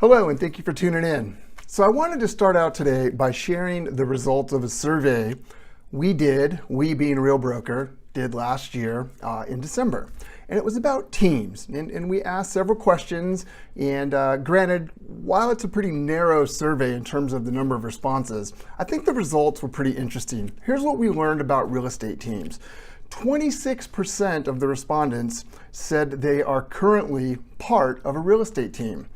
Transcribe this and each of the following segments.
Hello, and thank you for tuning in. So I wanted to start out today by sharing the results of a survey we being Real Broker, did last year in December. And it was about teams. And we asked several questions. And granted, while it's a pretty narrow survey in terms of the number of responses, I think the results were pretty interesting. Here's what we learned about real estate teams. 26% of the respondents said they are currently part of a real estate team.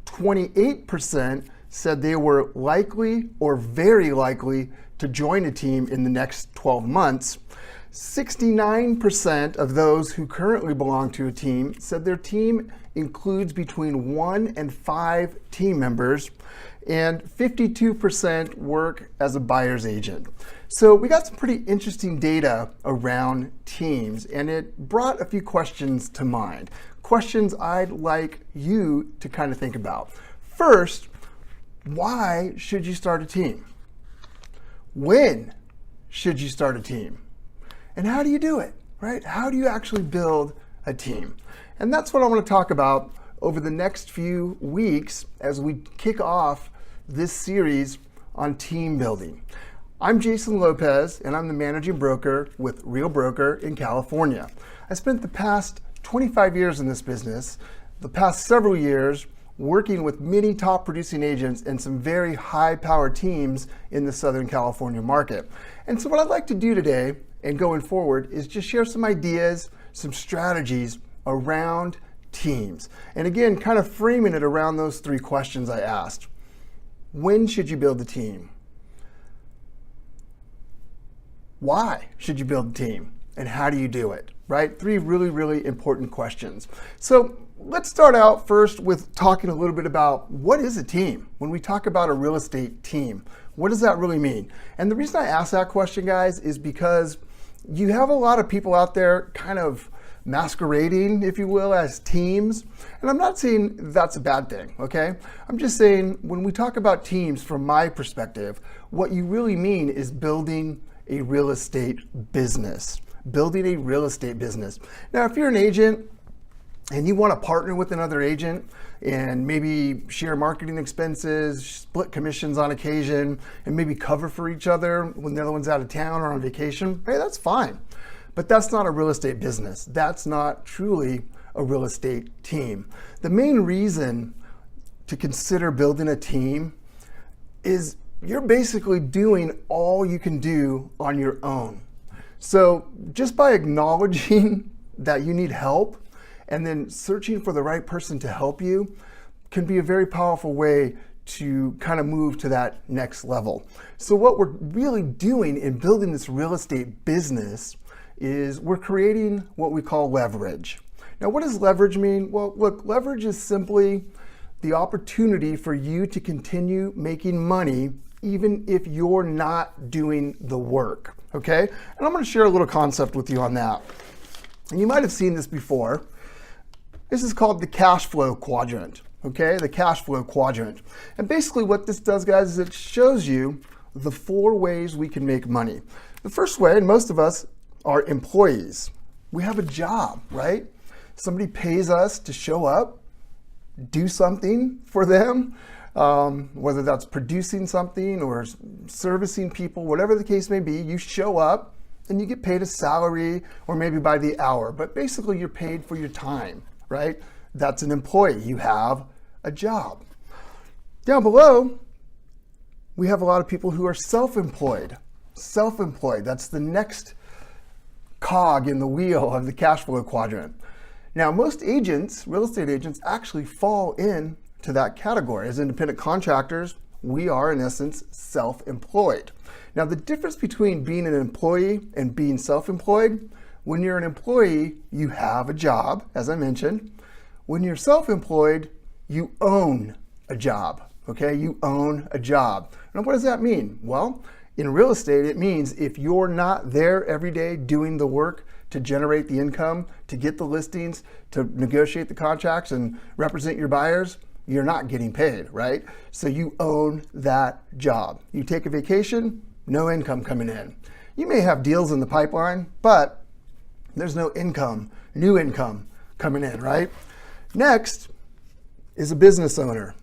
28% said they were likely or very likely to join a team in the next 12 months. 69% of those who currently belong to a team said their team includes between 1 and 5 team members, and 52% work as a buyer's agent. So we got some pretty interesting data around teams, and it brought a few questions to mind. Questions I'd like you to kind of think about. First, why should you start a team? When should you start a team? And how do you do it, right? How do you actually build a team? And that's what I want to talk about over the next few weeks as we kick off this series on team building. I'm Jason Lopez, and I'm the managing broker with Real Broker in California. I spent the past 25 years in this business, the past several years working with many top producing agents and some very high power teams in the Southern California market. And so what I'd like to do today and going forward is just share some ideas, some strategies around teams. And again, kind of framing it around those 3 questions I asked. When should you build a team? Why should you build a team? And how do you do it, right? 3 really, really important questions. So let's start out first with talking a little bit about what is a team? When we talk about a real estate team, what does that really mean? And the reason I ask that question, guys, is because you have a lot of people out there kind of masquerading, if you will, as teams. And I'm not saying that's a bad thing, okay? I'm just saying when we talk about teams, from my perspective, what you really mean is building a real estate business. Building a real estate business. Now, if you're an agent and you want to partner with another agent and maybe share marketing expenses, split commissions on occasion, and maybe cover for each other when the other one's out of town or on vacation, hey, that's fine. But that's not a real estate business. That's not truly a real estate team. The main reason to consider building a team is you're basically doing all you can do on your own. So just by acknowledging that you need help and then searching for the right person to help you can be a very powerful way to kind of move to that next level. So what we're really doing in building this real estate business is we're creating what we call leverage. Now, what does leverage mean? Well, look, leverage is simply the opportunity for you to continue making money even if you're not doing the work, okay? And I'm gonna share a little concept with you on that. And you might have seen this before. This is called the cash flow quadrant, okay? The cash flow quadrant. And basically what this does, guys, is it shows you the 4 ways we can make money. The first way, and most of us are employees. We have a job, right? Somebody pays us to show up, do something for them, whether that's producing something or servicing people, whatever the case may be. You show up and you get paid a salary or maybe by the hour, but basically you're paid for your time, right? That's an employee. You have a job. Down below, we have a lot of people who are self-employed. Self-employed, that's the next cog in the wheel of the cash flow quadrant. Now, most agents, real estate agents, actually fall in to that category. As independent contractors, we are in essence self-employed. Now, the difference between being an employee and being self-employed, when you're an employee, you have a job, as I mentioned. When you're self-employed, you own a job, okay? You own a job. Now, what does that mean? Well, in real estate, it means if you're not there every day doing the work to generate the income, to get the listings, to negotiate the contracts and represent your buyers, you're not getting paid, right? So you own that job. You take a vacation, no income coming in. You may have deals in the pipeline, but there's no income, new income coming in, right? Next is a business owner.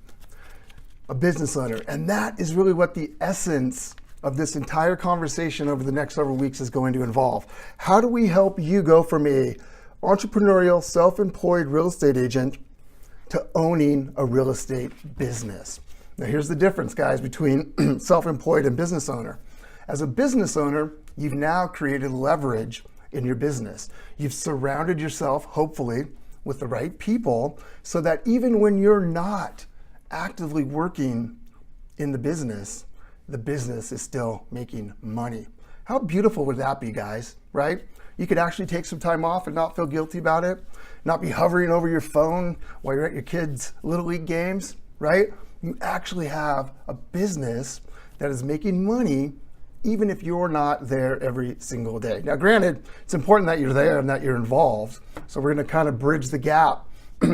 a business owner. And that is really what the essence of this entire conversation over the next several weeks is going to involve. How do we help you go from a entrepreneurial, self-employed real estate agent to owning a real estate business? Now here's the difference, guys, between self-employed and business owner. As a business owner, you've now created leverage in your business. You've surrounded yourself, hopefully, with the right people so that even when you're not actively working in the business is still making money. How beautiful would that be, guys, right? You could actually take some time off and not feel guilty about it, not be hovering over your phone while you're at your kids' Little League games, right? You actually have a business that is making money even if you're not there every single day. Now, granted, it's important that you're there and that you're involved. So we're gonna kind of bridge the gap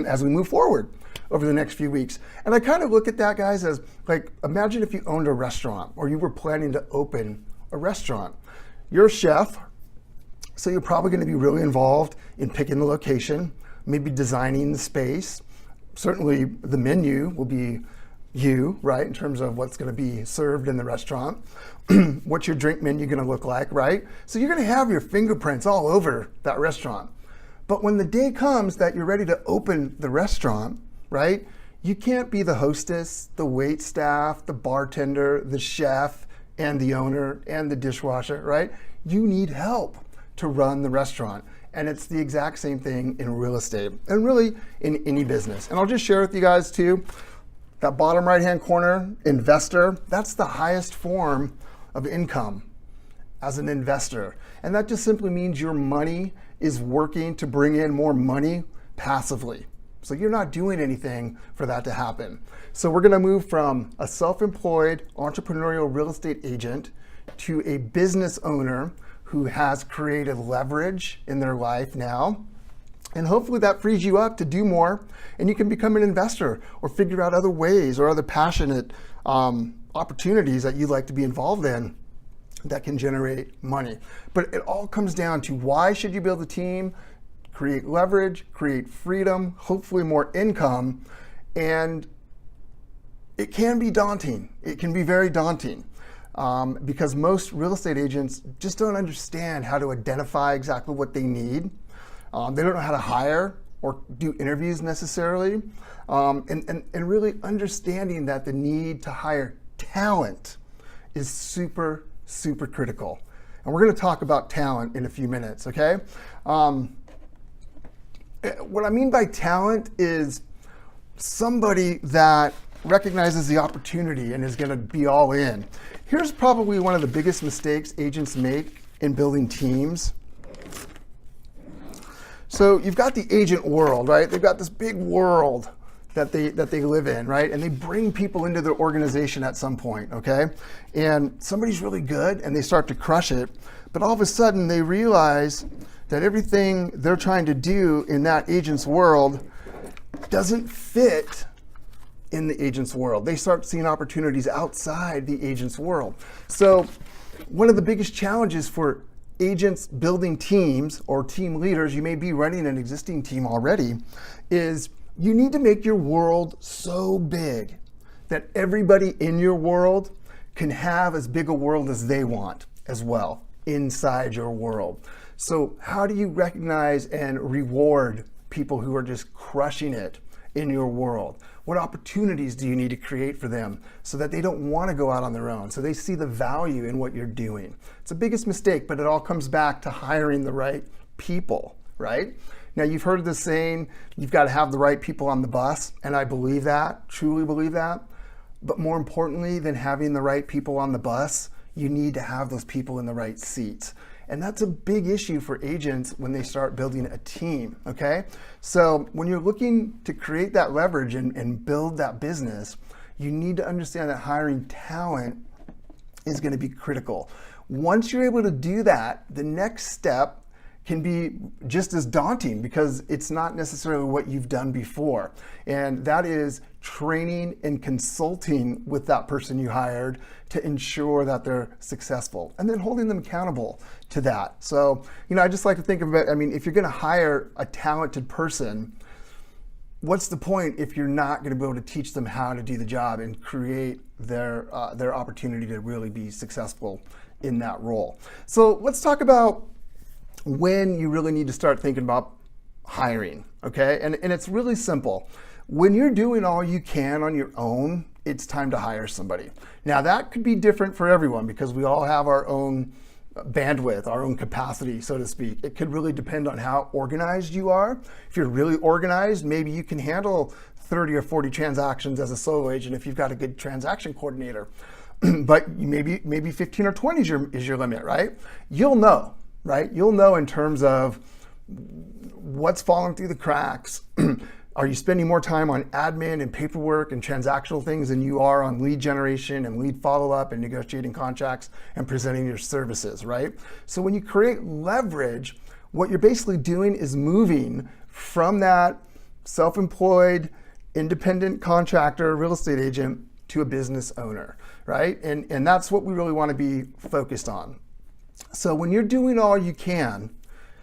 as we move forward over the next few weeks. And I kind of look at that, guys, as like, imagine if you owned a restaurant or you were planning to open a restaurant. You're a chef, so you're probably gonna be really involved in picking the location, maybe designing the space. Certainly the menu will be you, right, in terms of what's gonna be served in the restaurant. What's your drink menu gonna look like, right? So you're gonna have your fingerprints all over that restaurant. But when the day comes that you're ready to open the restaurant, right, you can't be the hostess, the wait staff, the bartender, the chef, and the owner, and the dishwasher, right? You need help to run the restaurant. And it's the exact same thing in real estate and really in any business. And I'll just share with you guys too, that bottom right-hand corner, investor, that's the highest form of income as an investor. And that just simply means your money is working to bring in more money passively. So you're not doing anything for that to happen. So we're gonna move from a self-employed entrepreneurial real estate agent to a business owner who has created leverage in their life now. And hopefully that frees you up to do more and you can become an investor or figure out other ways or other passionate opportunities that you'd like to be involved in that can generate money. But it all comes down to why should you build a team, create leverage, create freedom, hopefully more income. And it can be daunting. It can be very daunting because most real estate agents just don't understand how to identify exactly what they need. They don't know how to hire or do interviews necessarily. And really understanding that the need to hire talent is super, super critical. And we're gonna talk about talent in a few minutes, okay? What I mean by talent is somebody that recognizes the opportunity and is gonna be all in. Here's probably one of the biggest mistakes agents make in building teams. So you've got the agent world, right? They've got this big world that they live in, right? And they bring people into their organization at some point, okay? And somebody's really good and they start to crush it, but all of a sudden they realize that everything they're trying to do in that agent's world doesn't fit in the agent's world. They start seeing opportunities outside the agent's world. So one of the biggest challenges for agents building teams or team leaders, you may be running an existing team already, is you need to make your world so big that everybody in your world can have as big a world as they want as well inside your world. So how do you recognize and reward people who are just crushing it in your world? What opportunities do you need to create for them so that they don't want to go out on their own, so they see the value in what you're doing? It's the biggest mistake, but it all comes back to hiring the right people, right? Now, you've heard the saying, you've got to have the right people on the bus, and I believe that, truly believe that. But more importantly than having the right people on the bus, you need to have those people in the right seats. And that's a big issue for agents when they start building a team, okay? So when you're looking to create that leverage and build that business, you need to understand that hiring talent is gonna be critical. Once you're able to do that, the next step can be just as daunting because it's not necessarily what you've done before. And that is training and consulting with that person you hired to ensure that they're successful and then holding them accountable to that. So, I just like to think of it, if you're gonna hire a talented person, what's the point if you're not going to be able to teach them how to do the job and create their opportunity to really be successful in that role? So let's talk about when you really need to start thinking about hiring, okay? And it's really simple. When you're doing all you can on your own, it's time to hire somebody. Now that could be different for everyone because we all have our own bandwidth, our own capacity, so to speak. It could really depend on how organized you are. If you're really organized, maybe you can handle 30 or 40 transactions as a solo agent if you've got a good transaction coordinator. But maybe 15 or 20 is your limit, right? You'll know, right? You'll know in terms of what's falling through the cracks. Are you spending more time on admin and paperwork and transactional things than you are on lead generation and lead follow-up and negotiating contracts and presenting your services, right? So when you create leverage, what you're basically doing is moving from that self-employed, independent contractor, real estate agent to a business owner, right? And that's what we really want to be focused on. So when you're doing all you can,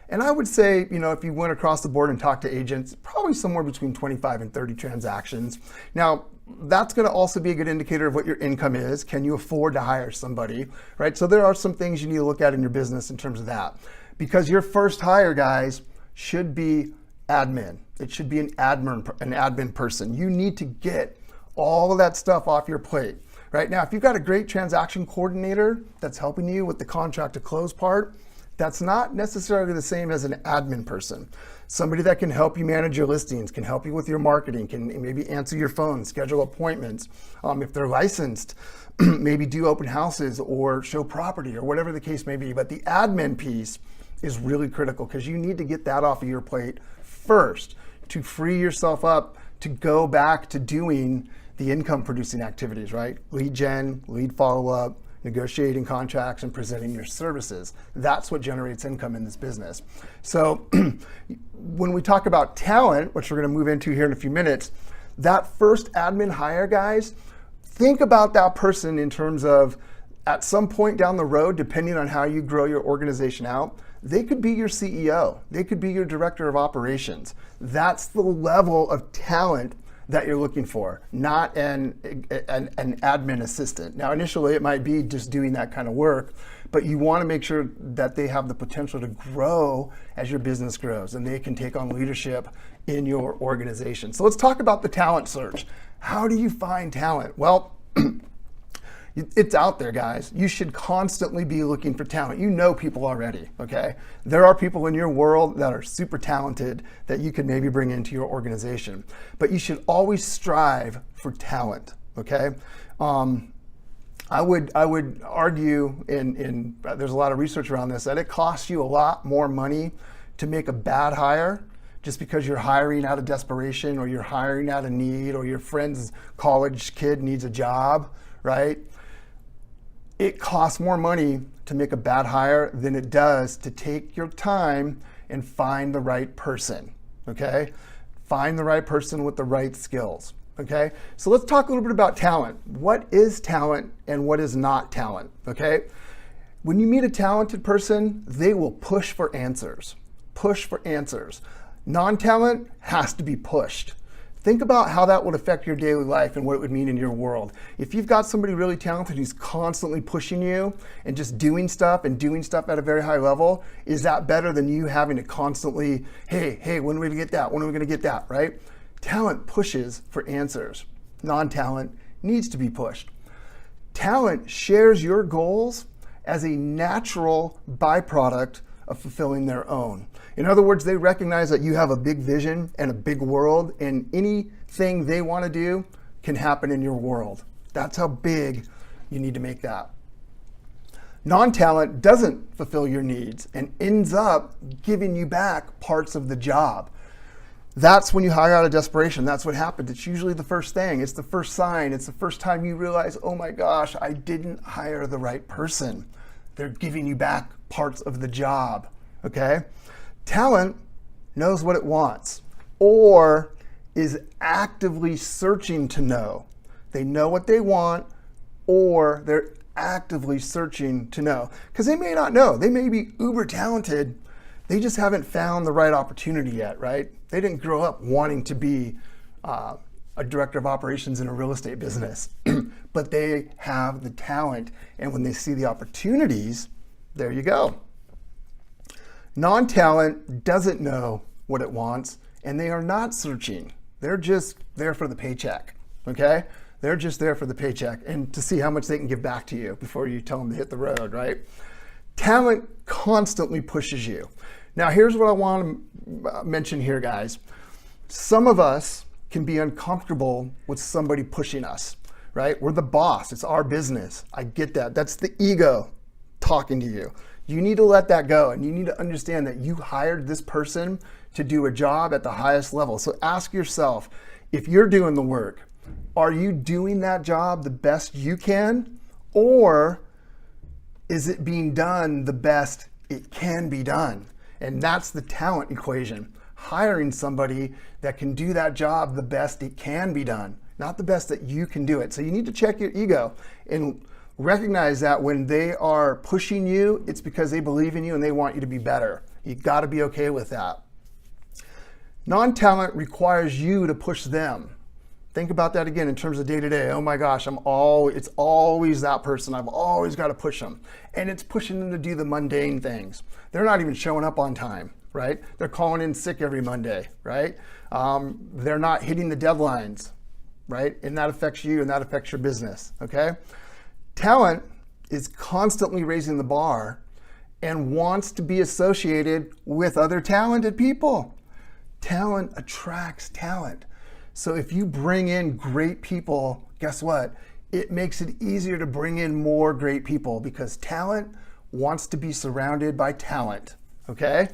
and I would say, if you went across the board and talked to agents, probably somewhere between 25 and 30 transactions. Now, that's going to also be a good indicator of what your income is. Can you afford to hire somebody, right? So there are some things you need to look at in your business in terms of that. Because your first hire, guys, should be admin. It should be an admin person. You need to get all of that stuff off your plate. Right now, if you've got a great transaction coordinator that's helping you with the contract to close part, that's not necessarily the same as an admin person. Somebody that can help you manage your listings, can help you with your marketing, can maybe answer your phone, schedule appointments. If they're licensed, maybe do open houses or show property or whatever the case may be. But the admin piece is really critical because you need to get that off of your plate first to free yourself up to go back to doing the income producing activities, right? Lead gen, lead follow-up, negotiating contracts, and presenting your services. That's what generates income in this business. So when we talk about talent, which we're going to move into here in a few minutes, that first admin hire, guys, think about that person in terms of at some point down the road, depending on how you grow your organization out, they could be your CEO. They could be your director of operations. That's the level of talent that you're looking for, not an admin assistant. Now, initially, it might be just doing that kind of work, but you want to make sure that they have the potential to grow as your business grows and they can take on leadership in your organization. So let's talk about the talent search. How do you find talent? Well, it's out there, guys. You should constantly be looking for talent. You know people already, okay? There are people in your world that are super talented that you can maybe bring into your organization. But you should always strive for talent, okay? I would argue, there's a lot of research around this, that it costs you a lot more money to make a bad hire just because you're hiring out of desperation or you're hiring out of need or your friend's college kid needs a job, right? It costs more money to make a bad hire than it does to take your time and find the right person, okay? Find the right person with the right skills, okay? So let's talk a little bit about talent. What is talent and what is not talent, okay? When you meet a talented person, they will push for answers. Push for answers. Non-talent has to be pushed. Think about how that would affect your daily life and what it would mean in your world. If you've got somebody really talented who's constantly pushing you and just doing stuff at a very high level, is that better than you having to constantly, hey, when are we gonna get that? When are we gonna get that, right? Talent pushes for answers. Non-talent needs to be pushed. Talent shares your goals as a natural byproduct of fulfilling their own. In other words, they recognize that you have a big vision and a big world, and anything they want to do can happen in your world. That's how big you need to make that. Non-talent doesn't fulfill your needs and ends up giving you back parts of the job. That's when you hire out of desperation. That's what happens. It's usually the first thing. It's the first sign. It's the first time you realize, oh my gosh, I didn't hire the right person. They're giving you back parts of the job, okay? Talent knows what it wants or is actively searching to know. They know what they want or they're actively searching to know. Because they may not know. They may be uber talented. They just haven't found the right opportunity yet, right? They didn't grow up wanting to be a director of operations in a real estate business, but they have the talent, and when they see the opportunities, there you go. Non-talent doesn't know what it wants, and they are not searching. They're just there for the paycheck, okay? They're just there for the paycheck and to see how much they can give back to you before you tell them to hit the road, right? Talent constantly pushes you. Now, here's what I want to mention here, guys. Some of us can be uncomfortable with somebody pushing us, right? We're the boss. It's our business. I get that. That's the ego talking to you. You need to let that go, and you need to understand that you hired this person to do a job at the highest level. So ask yourself, if you're doing the work, are you doing that job the best you can, or is it being done the best it can be done? And that's the talent equation. Hiring somebody that can do that job the best it can be done, not the best that you can do it. So you need to check your ego and recognize that when they are pushing you, it's because they believe in you and they want you to be better. You got to be okay with that. Non-talent requires you to push them. Think about that again in terms of day-to-day. Oh my gosh, it's always that person. I've always got to push them. And it's pushing them to do the mundane things. They're not even showing up on time, right? They're calling in sick every Monday, right? They're not hitting the deadlines, right? And that affects you and that affects your business, okay? Talent is constantly raising the bar and wants to be associated with other talented people. Talent attracts talent. So if you bring in great people, guess what? It makes it easier to bring in more great people because talent wants to be surrounded by talent, okay?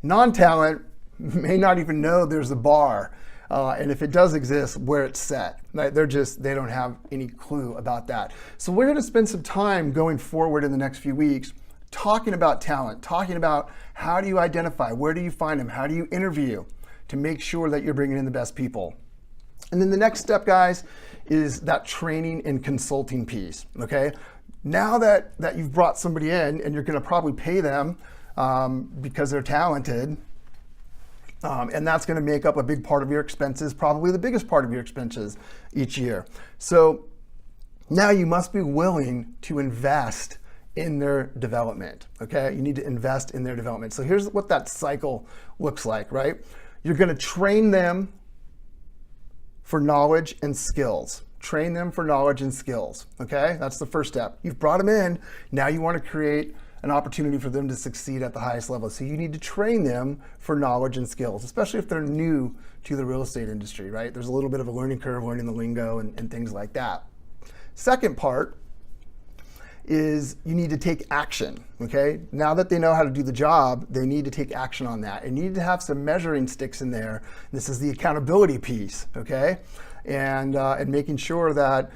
Non-talent may not even know there's a bar. And if it does exist, where it's set. Right? They don't have any clue about that. So we're gonna spend some time going forward in the next few weeks talking about talent, talking about how do you identify, where do you find them, how do you interview to make sure that you're bringing in the best people. And then the next step, guys, is that training and consulting piece, okay? Now that you've brought somebody in and you're gonna probably pay them because they're talented, and that's going to make up a big part of your expenses, probably the biggest part of your expenses each year. So now you must be willing to invest in their development, okay? You need to invest in their development. So here's what that cycle looks like, right? You're going to train them for knowledge and skills. Train them for knowledge and skills, okay? That's the first step. You've brought them in. Now you want to create an opportunity for them to succeed at the highest level. So you need to train them for knowledge and skills, especially if they're new to the real estate industry, right? There's a little bit of a learning curve, learning the lingo and things like that. Second part is you need to take action, okay? Now that they know how to do the job, they need to take action on that. And you need to have some measuring sticks in there. This is the accountability piece, okay? And making sure that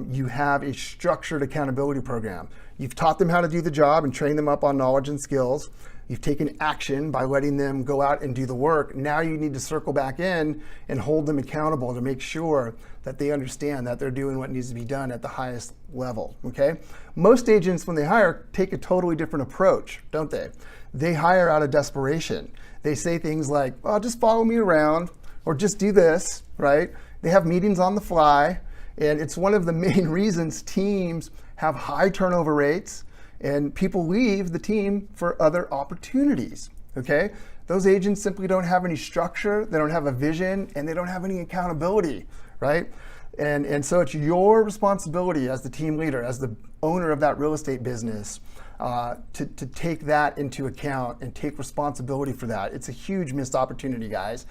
you have a structured accountability program. You've taught them how to do the job and trained them up on knowledge and skills. You've taken action by letting them go out and do the work. Now you need to circle back in and hold them accountable to make sure that they understand that they're doing what needs to be done at the highest level, okay? Most agents, when they hire, take a totally different approach, don't they? They hire out of desperation. They say things like, oh, just follow me around or just do this, right? They have meetings on the fly, and it's one of the main reasons teams have high turnover rates and people leave the team for other opportunities, okay? Those agents simply don't have any structure, they don't have a vision, and they don't have any accountability, right? And so it's your responsibility as the team leader, as the owner of that real estate business, to take that into account and take responsibility for that. It's a huge missed opportunity, guys.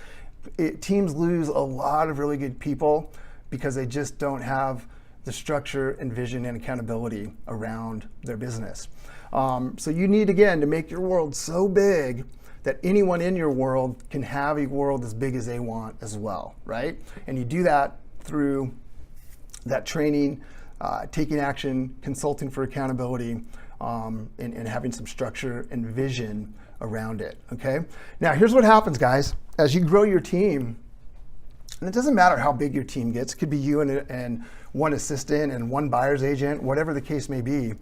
Teams lose a lot of really good people because they just don't have the structure and vision and accountability around their business. So you need, again, to make your world so big that anyone in your world can have a world as big as they want as well, right? And you do that through that training, taking action, consulting for accountability, and having some structure and vision around it, okay? Now, here's what happens, guys. As you grow your team, and it doesn't matter how big your team gets, it could be you and one assistant and one buyer's agent, whatever the case may be,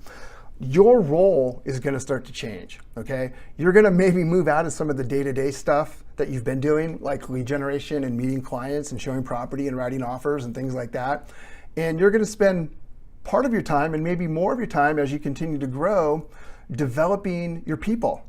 your role is going to start to change, okay? You're going to maybe move out of some of the day-to-day stuff that you've been doing, like lead generation and meeting clients and showing property and writing offers and things like that. And you're going to spend part of your time and maybe more of your time as you continue to grow developing your people,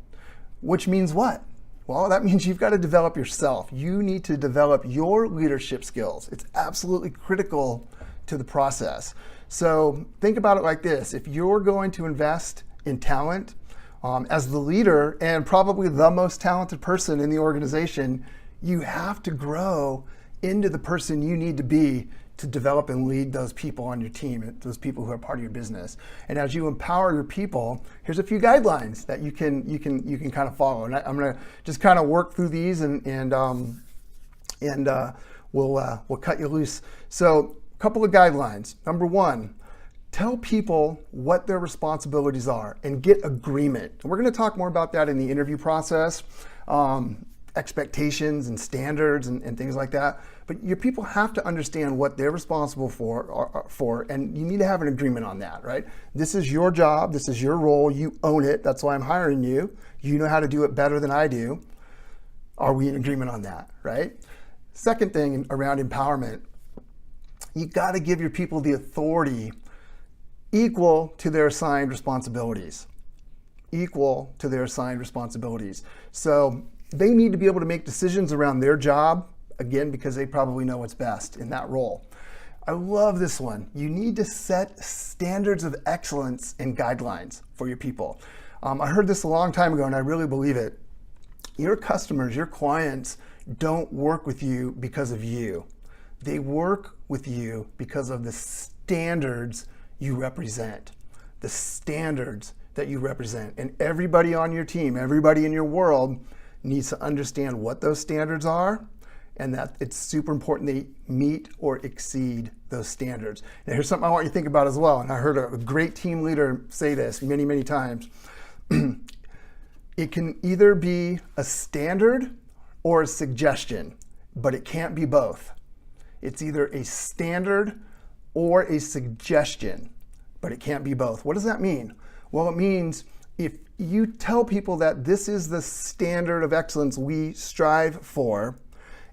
which means what? Well, that means you've got to develop yourself. You need to develop your leadership skills. It's absolutely critical to the process. So think about it like this. If you're going to invest in talent, as the leader and probably the most talented person in the organization, you have to grow into the person you need to be to develop and lead those people on your team, those people who are part of your business. And as you empower your people, here's a few guidelines that you can kind of follow. And I'm going to just kind of work through these and we'll cut you loose. So a couple of guidelines. Number one, tell people what their responsibilities are and get agreement. And we're going to talk more about that in the interview process, expectations and standards and things like that. But your people have to understand what they're responsible for, and you need to have an agreement on that, right? This is your job. This is your role. You own it. That's why I'm hiring you. You know how to do it better than I do. Are we in agreement on that, right? Second thing around empowerment, you got to give your people the authority equal to their assigned responsibilities. Equal to their assigned responsibilities. So they need to be able to make decisions around their job, again, because they probably know what's best in that role. I love this one. You need to set standards of excellence and guidelines for your people. I heard this a long time ago, and I really believe it. Your customers, your clients, don't work with you because of you. They work with you because of the standards you represent, the standards that you represent. And everybody on your team, everybody in your world needs to understand what those standards are, and that it's super important they meet or exceed those standards. Now here's something I want you to think about as well, and I heard a great team leader say this many, many times. It can either be a standard or a suggestion, but it can't be both. It's either a standard or a suggestion, but it can't be both. What does that mean? Well, it means if you tell people that this is the standard of excellence we strive for,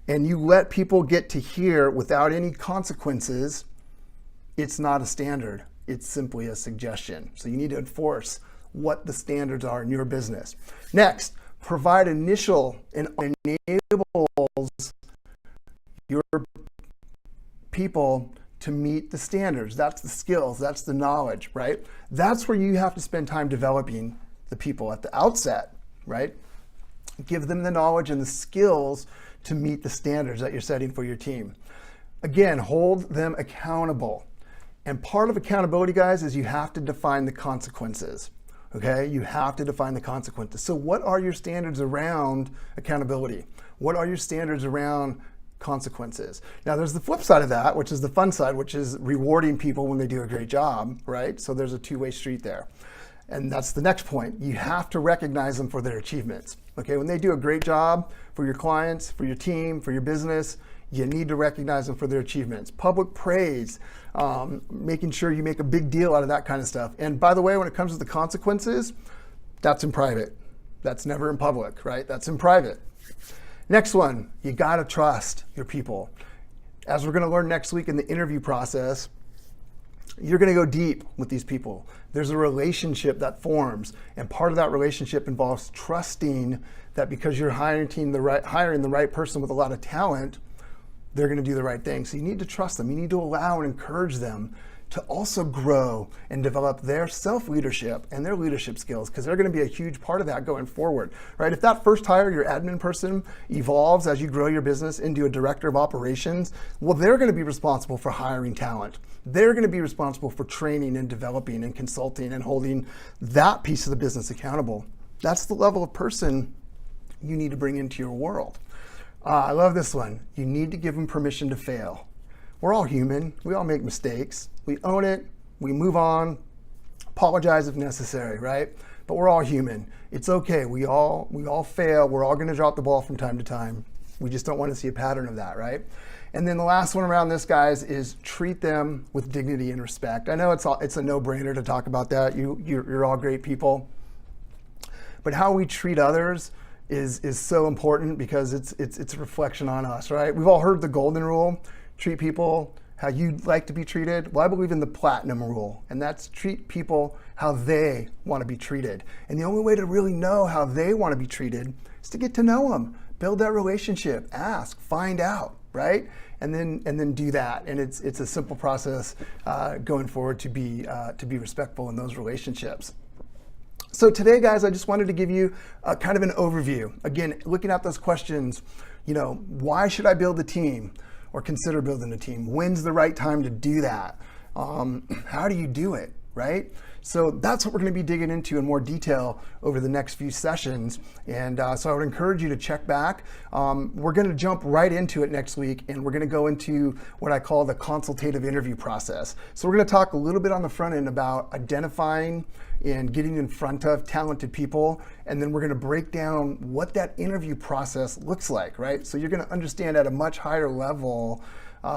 and you let people get to hear without any consequences, it's not a standard. It's simply a suggestion. So you need to enforce what the standards are in your business. Next, provide initial and enables your people to meet the standards. That's the skills, that's the knowledge, right? That's where you have to spend time developing the people at the outset, right? Give them the knowledge and the skills to meet the standards that you're setting for your team. Again, hold them accountable. And part of accountability, guys, is you have to define the consequences, okay? You have to define the consequences. So what are your standards around accountability? What are your standards around consequences? Now there's the flip side of that, which is the fun side, which is rewarding people when they do a great job, right? So there's a two-way street there. And that's the next point. You have to recognize them for their achievements. Okay, when they do a great job for your clients, for your team, for your business, you need to recognize them for their achievements. Public praise, making sure you make a big deal out of that kind of stuff. And by the way, when it comes to the consequences, that's in private. That's never in public, right? That's in private. Next one, you gotta trust your people. As we're gonna learn next week in the interview process, you're going to go deep with these people. There's a relationship that forms, and part of that relationship involves trusting that because you're hiring the right person with a lot of talent, they're going to do the right thing. So you need to trust them. You need to allow and encourage them to also grow and develop their self-leadership and their leadership skills, because they're going to be a huge part of that going forward, right? If that first hire, your admin person, evolves as you grow your business into a director of operations, well, they're going to be responsible for hiring talent. They're going to be responsible for training and developing and consulting and holding that piece of the business accountable. That's the level of person you need to bring into your world. I love this one. You need to give them permission to fail. We're all human. We all make mistakes. We own it. We move on. Apologize if necessary, right? But we're all human. It's okay. We all fail. We're all going to drop the ball from time to time. We just don't want to see a pattern of that, right? And then the last one around this, guys, is treat them with dignity and respect. I know it's a no-brainer to talk about that. You're all great people. But how we treat others is so important because it's a reflection on us, right? We've all heard the golden rule, treat people how you'd like to be treated. Well, I believe in the platinum rule, and that's treat people how they want to be treated. And the only way to really know how they want to be treated is to get to know them, build that relationship, ask, find out, right? And then do that. And it's a simple process going forward to be respectful in those relationships. So today, guys, I just wanted to give you kind of an overview. Again, looking at those questions, why should I build a team or consider building a team? When's the right time to do that? How do you do it, right? So that's what we're going to be digging into in more detail over the next few sessions. And so I would encourage you to check back. We're going to jump right into it next week, and we're going to go into what I call the consultative interview process. So we're going to talk a little bit on the front end about identifying and getting in front of talented people. And then we're going to break down what that interview process looks like, right? So you're going to understand at a much higher level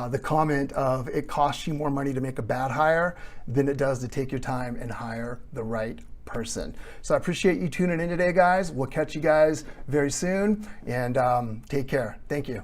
the comment of it costs you more money to make a bad hire than it does to take your time and hire the right person. So I appreciate you tuning in today, guys. We'll catch you guys very soon, and take care. Thank you.